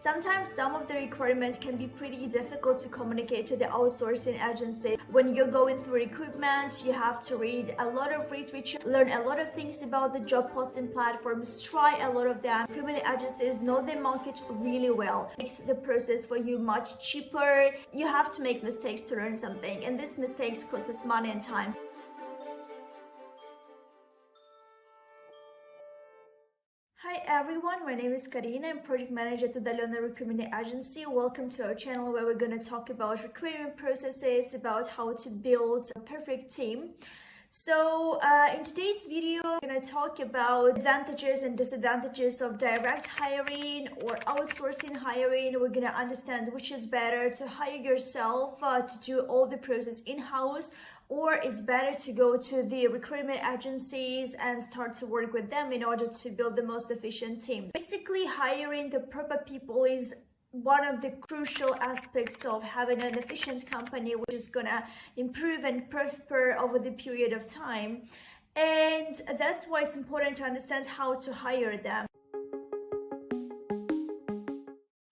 Sometimes some of the requirements can be pretty difficult to communicate to the outsourcing agency. When you're going through recruitment, you have to read a lot of literature, learn a lot of things about the job posting platforms, try a lot of them. Recruitment agencies know the market really well. It makes the process for you much cheaper. You have to make mistakes to learn something, and these mistakes cost us money and time. Hi everyone, my name is Karina. I'm project manager to the Recruitment Agency. Welcome to our channel where we're going to talk about recruitment processes, about how to build a perfect team. So in today's video, we're going to talk about advantages and disadvantages of direct hiring or outsourcing hiring. We're going to understand which is better, to hire yourself to do all the process in-house, or it's better to go to the recruitment agencies and start to work with them in order to build the most efficient team. Basically, hiring the proper people is one of the crucial aspects of having an efficient company, which is gonna improve and prosper over the period of time. And that's why it's important to understand how to hire them.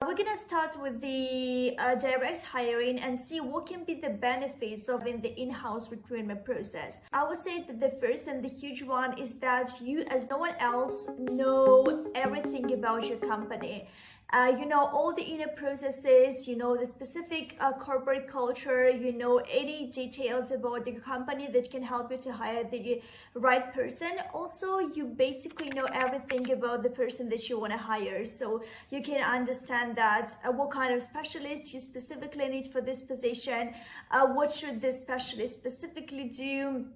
We're going to start with the direct hiring and see what can be the benefits of in the in-house recruitment process. I would say that the first and the huge one is that you, as no one else, know everything about your company. You know all the inner processes, you know the specific corporate culture, you know any details about the company that can help you to hire the right person. Also, you basically know everything about the person that you want to hire, so you can understand that what kind of specialist you specifically need for this position, what should this specialist specifically do,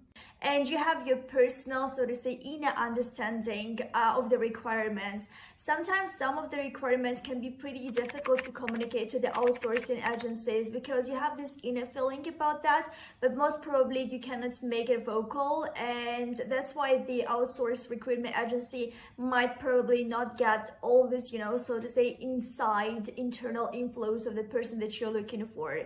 and you have your personal, so to say, inner understanding of the requirements. Sometimes some of the requirements can be pretty difficult to communicate to the outsourcing agencies because you have this inner feeling about that, but most probably you cannot make it vocal, and that's why the outsourced recruitment agency might probably not get all this, you know, so to say, inside internal inflows of the person that you're looking for.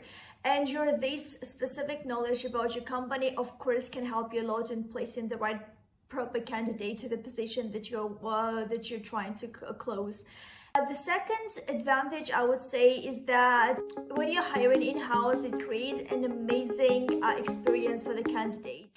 And this specific knowledge about your company, of course, can help you a lot in placing the right proper candidate to the position that you're trying to close. The second advantage, I would say, is that when you're hiring in-house, it creates an amazing experience for the candidate.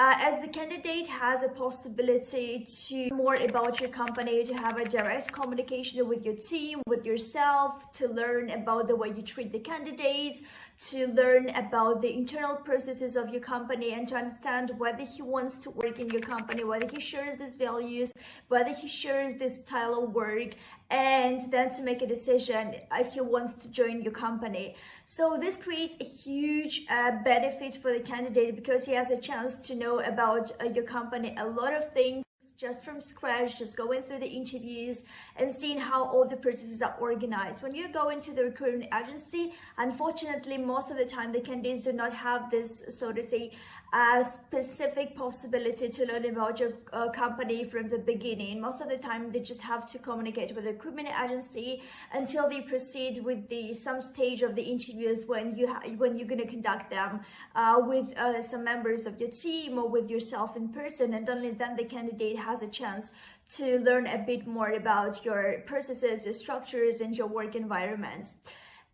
As the candidate has a possibility to learn more about your company, to have a direct communication with your team, with yourself, to learn about the way you treat the candidates, to learn about the internal processes of your company, and to understand whether he wants to work in your company, whether he shares these values, whether he shares this style of work, and then to make a decision if he wants to join your company. So this creates a huge benefit for the candidate because he has a chance to know about your company a lot of things just from scratch, just going through the interviews and seeing how all the processes are organized. When you go into the recruitment agency, unfortunately, most of the time the candidates do not have this, so to say, specific possibility to learn about your company from the beginning. Most of the time they just have to communicate with the recruitment agency until they proceed with some stage of the interviews when you're going to conduct them with some members of your team or with yourself in person, and only then the candidate has a chance to learn a bit more about your processes, your structures, and your work environment.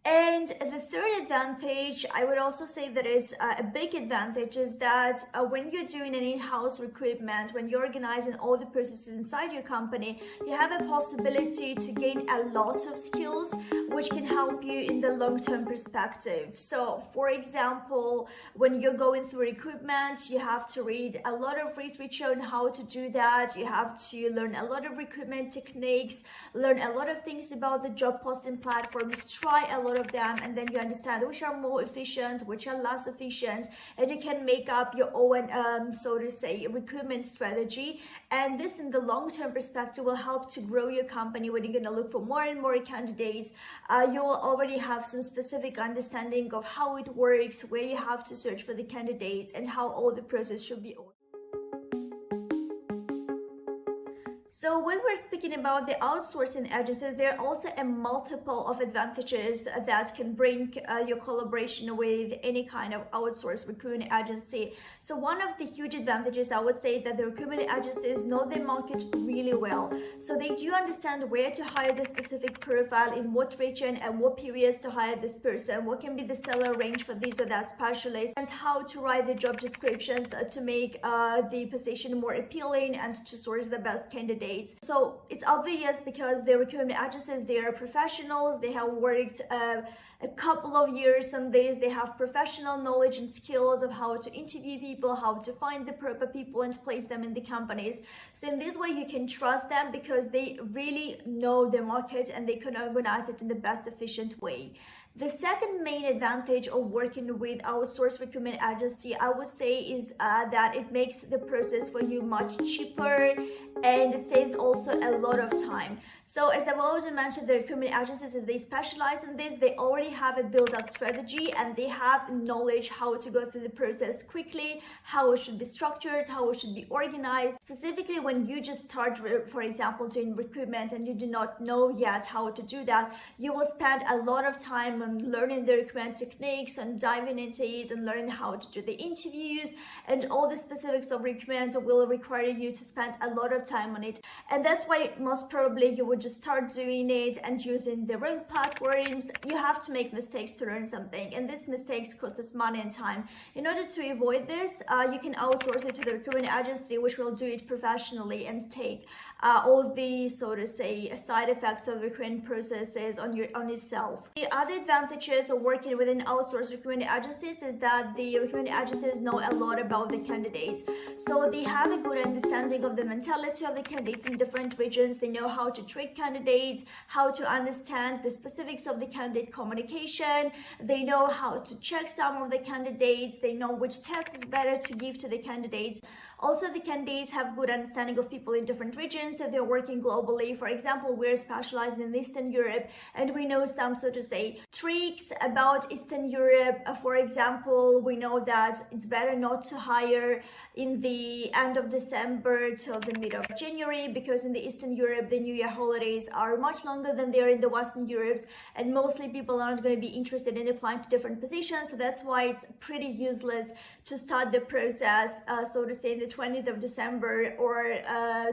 And the third advantage, I would also say that it's a big advantage, is that when you're doing an in-house recruitment, when you're organizing all the processes inside your company, you have a possibility to gain a lot of skills which can help you in the long-term perspective. So, for example, when you're going through recruitment, you have to read a lot of literature on how to do that. You have to learn a lot of recruitment techniques, learn a lot of things about the job posting platforms, try a lot of them, and then you understand which are more efficient, which are less efficient, and you can make up your own, so to say, recruitment strategy. And this, in the long-term perspective, will help to grow your company. When you're going to look for more and more candidates, you will already have some specific understanding of how it works, where you have to search for the candidates, and how all the process should be. So when we're speaking about the outsourcing agencies, there are also a multiple of advantages that can bring your collaboration with any kind of outsourced recruitment agency. So one of the huge advantages, I would say, that the recruitment agencies know their market really well. So they do understand where to hire the specific profile, in what region and what periods to hire this person, what can be the salary range for this or that specialist, and how to write the job descriptions to make the position more appealing and to source the best candidates. So it's obvious because the recruitment agencies, they are professionals, they have worked a couple of years on this, they have professional knowledge and skills of how to interview people, how to find the proper people and place them in the companies. So in this way you can trust them because they really know the market and they can organize it in the best efficient way. The second main advantage of working with outsourced recruitment agency, I would say, is that it makes the process for you much cheaper and it saves also a lot of time. So as I've already mentioned, the recruitment agencies, as they specialize in this, they already have a build-up strategy and they have knowledge how to go through the process quickly, how it should be structured, how it should be organized. Specifically when you just start, for example, doing recruitment and you do not know yet how to do that, you will spend a lot of time on learning the recruitment techniques and diving into it and learning how to do the interviews, and all the specifics of recruitment will require you to spend a lot of time on it. And that's why most probably you would just start doing it and using the wrong platforms. You have to make mistakes to learn something, and these mistakes cost us money and time. In order to avoid this, you can outsource it to the recruitment agency, which will do it professionally and take all the, so to say, side effects of recruitment processes on yourself. The other advantages of working within outsourced recruitment agencies is that the recruitment agencies know a lot about the candidates. So they have a good understanding of the mentality of the candidates in different regions. They know how to treat candidates, how to understand the specifics of the candidate communication. They know how to check some of the candidates. They know which test is better to give to the candidates. Also, the candidates have good understanding of people in different regions, so they're working globally. For example, we're specialized in Eastern Europe, and we know some, so to say, tricks about Eastern Europe. For example, we know that it's better not to hire in the end of December till the mid of January, because in the Eastern Europe, the New Year holidays are much longer than they are in the Western Europe, and mostly people aren't going to be interested in applying to different positions. So that's why it's pretty useless to start the process, so to say, in the 20th of December or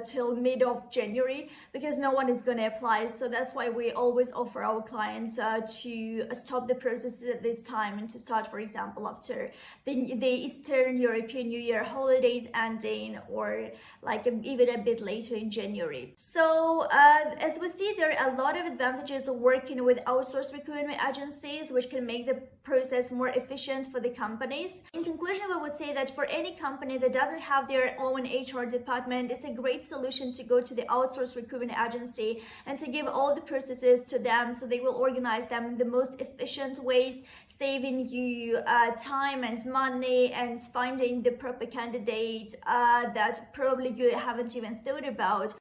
till mid of January, because no one is going to apply. So that's why we always offer our clients to stop the process at this time and to start, for example, after the Eastern European New Year holidays ending, or like even a bit later in January. So as we see, there are a lot of advantages of working with outsourced recruitment agencies, which can make the process more efficient for the companies. In conclusion, we would say that for any company that doesn't have their own HR department, it's a great solution to go to the outsourced recruitment agency and to give all the processes to them, so they will organize them in the most efficient ways, saving you time and money and finding the proper candidate that probably you haven't even thought about.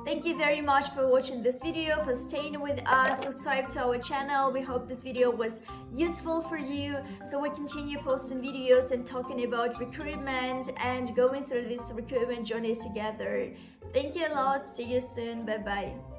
Thank you very much for watching this video, for staying with us. Subscribe to our channel. We hope this video was useful for you, so we continue posting videos and talking about recruitment and going through this recruitment journey together. Thank you a lot. See you soon. Bye bye.